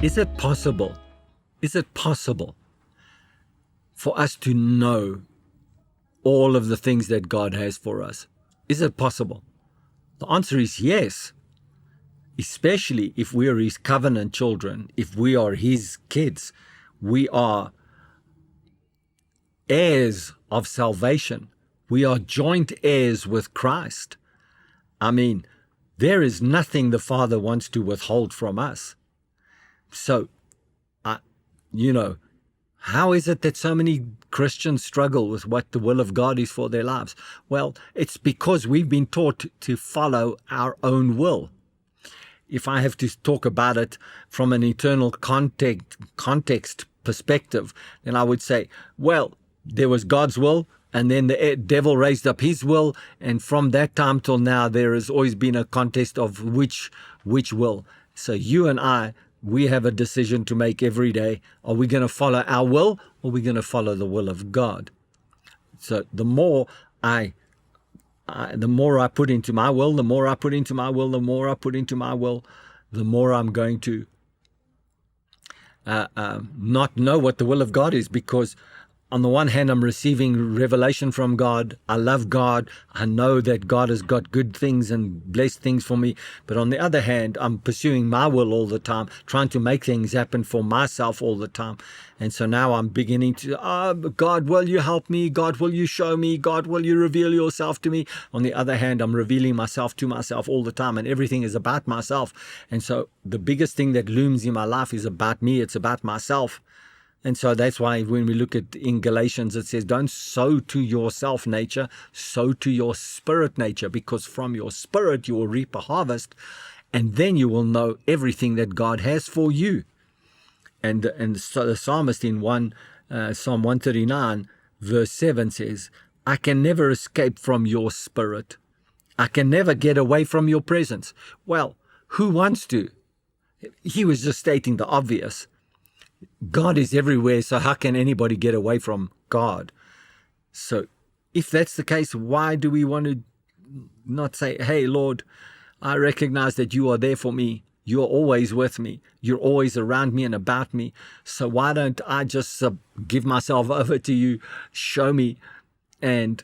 Is it possible? Is it possible for us to know all of the things that God has for us? Is it possible? The answer is yes, especially if we are His covenant children, if we are His kids. We are heirs of salvation. We are joint heirs with Christ. I mean, there is nothing the Father wants to withhold from us. So, how is it that so many Christians struggle with what the will of God is for their lives? Well, it's because we've been taught to follow our own will. If I have to talk about it from an eternal context perspective, then I would say, well, there was God's will, and then the devil raised up his will, and from that time till now, there has always been a contest of which will. So you and I, we have a decision to make every day. Are we going to follow our will, or are we going to follow the will of God? So the more I put into my will, the more I'm going to not know what the will of God is, because on the one hand, I'm receiving revelation from God. I love God. I know that God has got good things and blessed things for me. But on the other hand, I'm pursuing my will all the time, trying to make things happen for myself all the time. And so now I'm beginning to, God, will you help me? God, will you show me? God, will you reveal yourself to me? On the other hand, I'm revealing myself to myself all the time, and everything is about myself. And so the biggest thing that looms in my life is about me. It's about myself. And so that's why when we look at in Galatians, it says, don't sow to your self nature, sow to your spirit nature, because from your spirit you will reap a harvest, and then you will know everything that God has for you. And so the psalmist in Psalm 139, verse 7 says, I can never escape from your spirit. I can never get away from your presence. Well, who wants to? He was just stating the obvious. God is everywhere, so how can anybody get away from God? So if that's the case, why do we want to not say, hey, Lord, I recognize that you are there for me. You're always with me. You're always around me and about me. So why don't I just give myself over to you, show me, and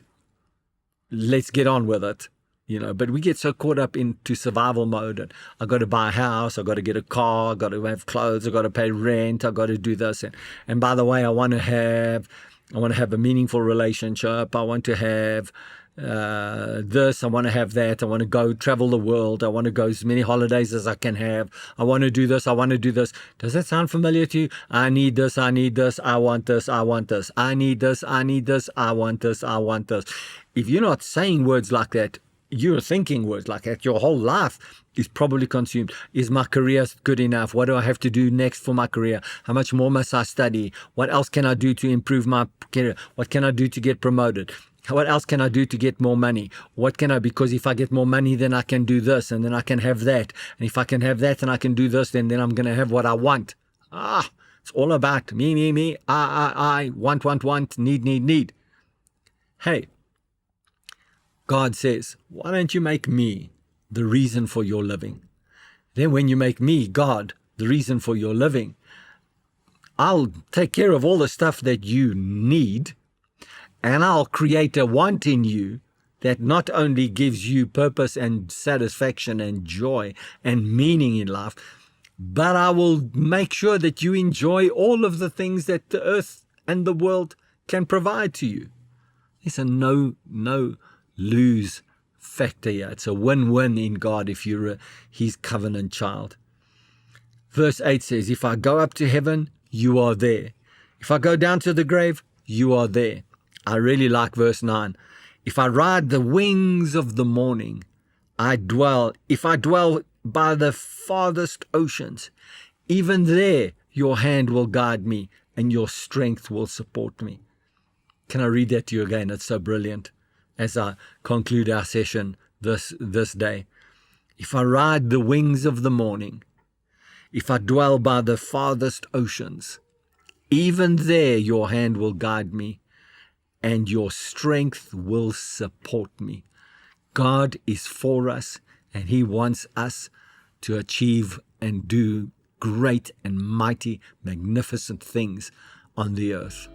let's get on with it. But we get so caught up into survival mode, and I got to buy a house, I got to get a car, I got to have clothes, I got to pay rent, I got to do this, and by the way, I want to have a meaningful relationship. I want to have this, I want to have that, I want to go travel the world, I want to go as many holidays as I can have, I want to do this, I want to do this. Does that sound familiar to you? I need this, I need this, I want this, I want this. I need this, I need this, I want this, I want this. If you're not saying words like that, you're thinking words like that. Your whole life is probably consumed. Is my career good enough? What do I have to do next for my career? How much more must I study? What else can I do to improve my career? What can I do to get promoted? What else can I do to get more money? Because if I get more money, then I can do this, and then I can have that. And if I can have that and I can do this, then I'm going to have what I want. It's all about me, I, want, need. Hey, God says, why don't you make me the reason for your living? Then when you make me, God, the reason for your living, I'll take care of all the stuff that you need, and I'll create a want in you that not only gives you purpose and satisfaction and joy and meaning in life, but I will make sure that you enjoy all of the things that the earth and the world can provide to you. It's a no lose factor here. It's a win-win in God if you're His covenant child. Verse 8 says, if I go up to heaven, you are there. If I go down to the grave, you are there. I really like verse 9. If I ride the wings of the morning, if I dwell by the farthest oceans, even there your hand will guide me and your strength will support me. Can I read that to you again? It's so brilliant. As I conclude our session this day. If I ride the wings of the morning, if I dwell by the farthest oceans, even there your hand will guide me, and your strength will support me. God is for us, and He wants us to achieve and do great and mighty, magnificent things on the earth.